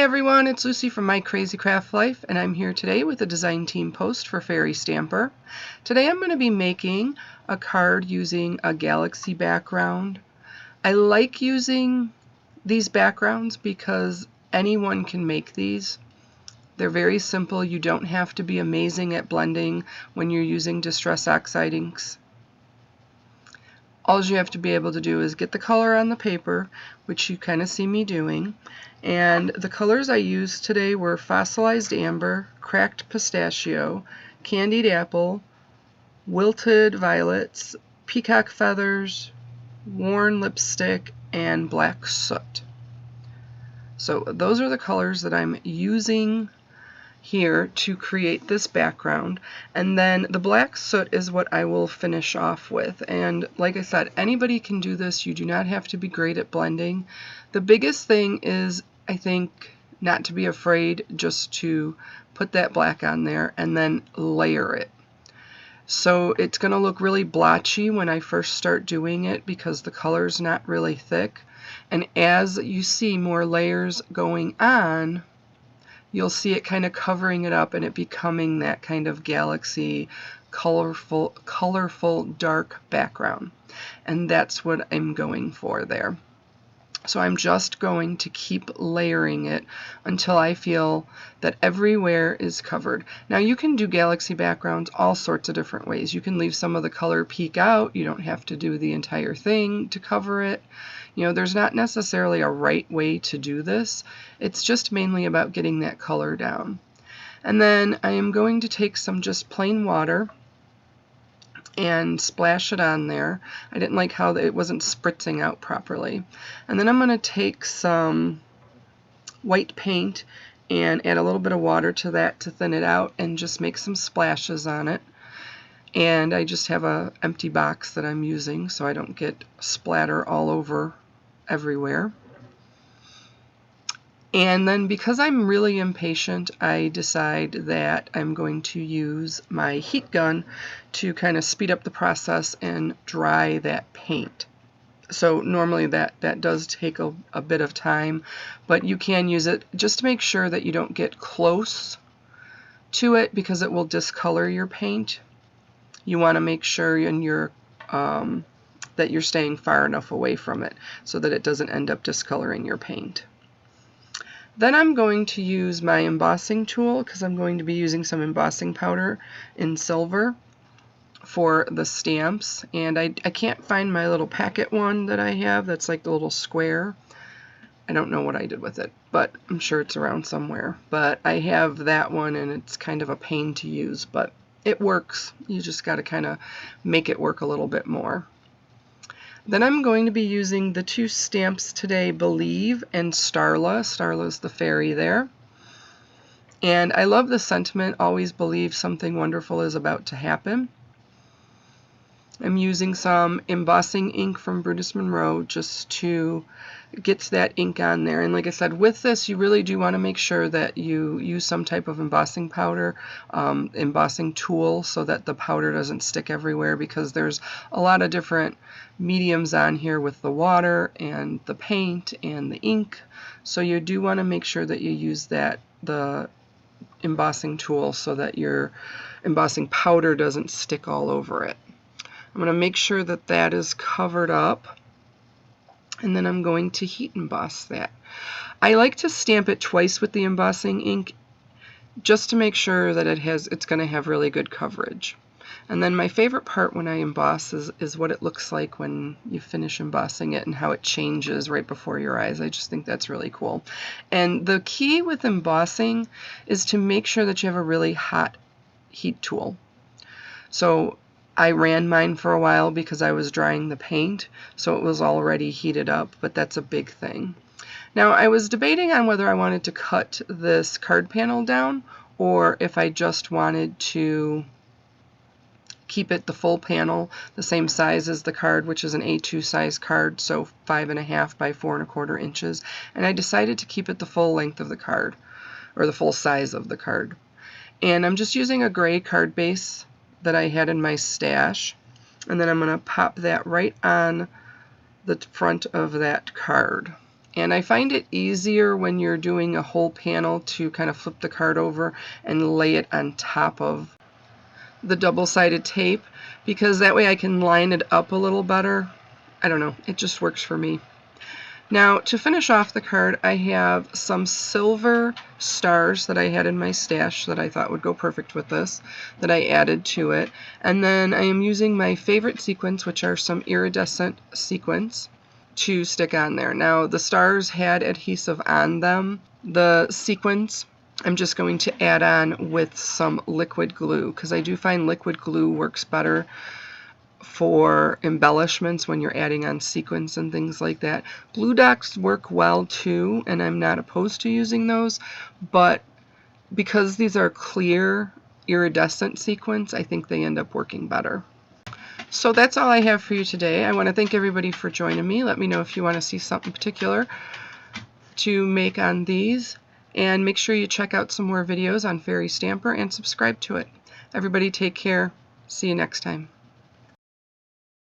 everyone, it's Lucy from My Crazy Craft Life, and I'm here today with a design team post for Fairy Stamper. Today I'm going to be making a card using a galaxy background. I like using these backgrounds because anyone can make these. They're very simple. You don't have to be amazing at blending when you're using Distress Oxide inks. All you have to be able to do is get the color on the paper, which you kind of see me doing. And the colors I used today were Fossilized Amber, Cracked Pistachio, Candied Apple, Wilted Violets, Peacock Feathers, Worn Lipstick, and Black Soot. So those are the colors that I'm using here to create this background, and then the black soot is what I will finish off with. And like I said, anybody can do this. You do not have to be great at blending. The biggest thing is, I think, not to be afraid just to put that black on there and then layer it. So it's going to look really blotchy when I first start doing it because the color's not really thick, and as you see more layers going on, you'll see it kind of covering it up and it becoming that kind of galaxy, colorful dark background. And that's what I'm going for there. So I'm just going to keep layering it until I feel that everywhere is covered. Now you can do galaxy backgrounds all sorts of different ways. You can leave some of the color peek out. You don't have to do the entire thing to cover it. You know, there's not necessarily a right way to do this. It's just mainly about getting that color down. And then I am going to take some just plain water and splash it on there. I didn't like how it wasn't spritzing out properly. And then I'm going to take some white paint and add a little bit of water to that to thin it out and just make some splashes on it. And I just have an empty box that I'm using so I don't get splatter all over everywhere. And then because I'm really impatient, I decide that I'm going to use my heat gun to kind of speed up the process and dry that paint. So normally that does take a bit of time, but you can use it just to make sure that you don't get close to it because it will discolor your paint. You want to make sure that you're staying far enough away from it so that it doesn't end up discoloring your paint. Then I'm going to use my embossing tool because I'm going to be using some embossing powder in silver for the stamps. And I can't find my little packet one that I have that's like the little square. I don't know what I did with it, but I'm sure it's around somewhere. But I have that one and it's kind of a pain to use, but it works. You just got to kind of make it work a little bit more. Then I'm going to be using the two stamps today, Believe and Starla. Starla's the fairy there. And I love the sentiment, always believe something wonderful is about to happen. I'm using some embossing ink from Brutus Monroe just to get that ink on there. And like I said, with this you really do want to make sure that you use some type of embossing powder, embossing tool, so that the powder doesn't stick everywhere, because there's a lot of different mediums on here with the water and the paint and the ink. So you do want to make sure that you use the embossing tool so that your embossing powder doesn't stick all over it. I'm going to make sure that that is covered up, and then I'm going to heat emboss that. I like to stamp it twice with the embossing ink just to make sure that it's going to have really good coverage. And then my favorite part when I emboss is what it looks like when you finish embossing it and how it changes right before your eyes. I just think that's really cool. And the key with embossing is to make sure that you have a really hot heat tool. So I ran mine for a while because I was drying the paint, so it was already heated up, but that's a big thing. Now I was debating on whether I wanted to cut this card panel down or if I just wanted to keep it the full panel, the same size as the card, which is an A2 size card, so 5.5 by 4.25 inches. And I decided to keep it the full length of the card, or the full size of the card. And I'm just using a gray card base that I had in my stash, and then I'm going to pop that right on the front of that card. And I find it easier when you're doing a whole panel to kind of flip the card over and lay it on top of the double-sided tape, because that way I can line it up a little better. I don't know, it just works for me. Now, to finish off the card, I have some silver stars that I had in my stash that I thought would go perfect with this, that I added to it. And then I am using my favorite sequins, which are some iridescent sequins, to stick on there. Now, the stars had adhesive on them. The sequins I'm just going to add on with some liquid glue, because I do find liquid glue works better for embellishments when you're adding on sequins and things like that. Glue dots work well too, and I'm not opposed to using those, but because these are clear iridescent sequins, I think they end up working better. So that's all I have for you today. I want to thank everybody for joining me. Let me know if you want to see something particular to make on these, and make sure you check out some more videos on Fairy Stamper and subscribe to it. Everybody take care. See you next time.